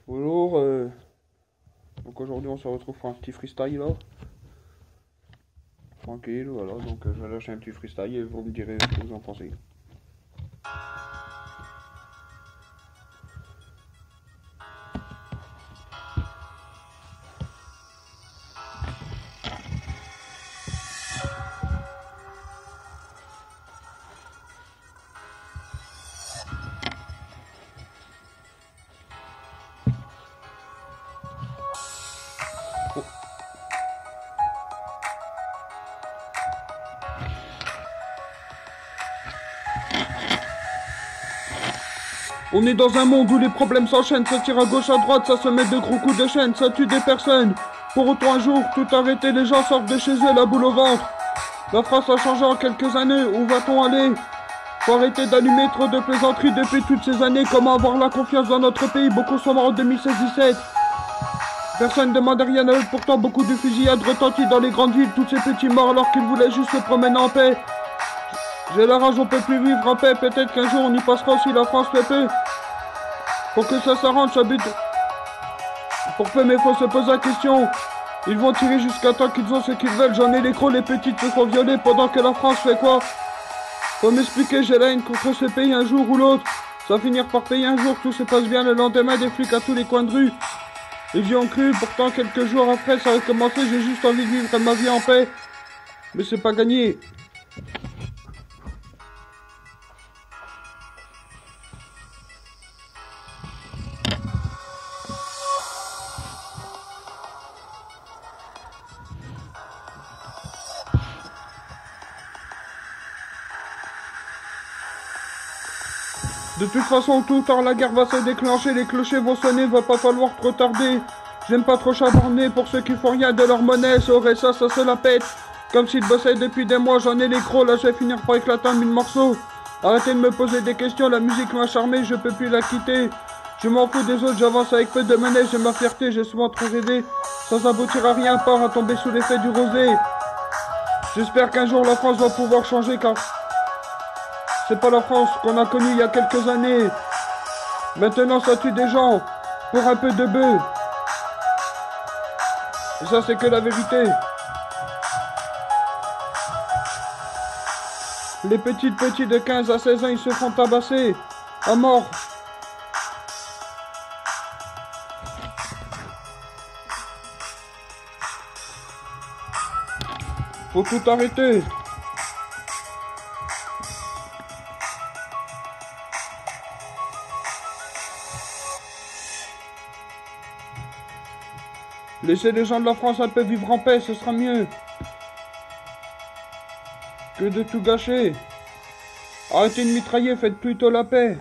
Bonjour, donc aujourd'hui on se retrouve pour un petit freestyle là. Tranquille, voilà, donc je vais lâcher un petit freestyle et vous me direz ce que vous en pensez. On est dans un monde où les problèmes s'enchaînent, ça tire à gauche à droite, ça se met de gros coups de chaîne, ça tue des personnes. Pour autant un jour, tout arrêter, les gens sortent de chez eux la boule au ventre. La France a changé en quelques années, où va-t-on aller? Faut arrêter d'allumer trop de plaisanteries depuis toutes ces années. Comment avoir la confiance dans notre pays? Beaucoup sont morts en 2016-17. Personne ne demande rien à eux, pourtant beaucoup de fusillades retentissent dans les grandes villes. Tous ces petits morts alors qu'ils voulaient juste se promener en paix. J'ai la rage, on peut plus vivre en paix. Peut-être qu'un jour on y passera si la France fait peu. Pour que ça s'arrange, ça bute. Pour peu, mais faut se poser la question. Ils vont tirer jusqu'à temps qu'ils ont ce qu'ils veulent. J'en ai les crocs, les petites se font violer pendant que la France fait quoi? Faut m'expliquer, j'ai la haine contre ce pays un jour ou l'autre. Ça va finir par payer un jour, tout se passe bien le lendemain, des flics à tous les coins de rue. Ils y ont cru, pourtant quelques jours après ça a recommencé, j'ai juste envie de vivre ma vie en paix. Mais c'est pas gagné. De toute façon, tout tard la guerre va se déclencher, les clochers vont sonner, va pas falloir trop tarder. J'aime pas trop chaborner pour ceux qui font rien de leur monnaie, ça aurait ça se la pète. Comme s'ils bossaient depuis des mois, j'en ai les crocs, là je vais finir par éclater en 1000 morceaux. Arrêtez de me poser des questions, la musique m'a charmé, je peux plus la quitter. Je m'en fous des autres, j'avance avec peu de monnaie, j'ai ma fierté, j'ai souvent trop rêvé. Sans aboutir à rien, part à tomber sous l'effet du rosé. J'espère qu'un jour la France va pouvoir changer car... c'est pas la France qu'on a connue il y a quelques années. Maintenant, ça tue des gens pour un peu de bœuf. Et ça, c'est que la vérité. Les petits de 15 à 16 ans, ils se font tabasser à mort. Faut tout arrêter. Laissez les gens de la France un peu vivre en paix, ce sera mieux que de tout gâcher. Arrêtez de mitrailler, faites plutôt la paix.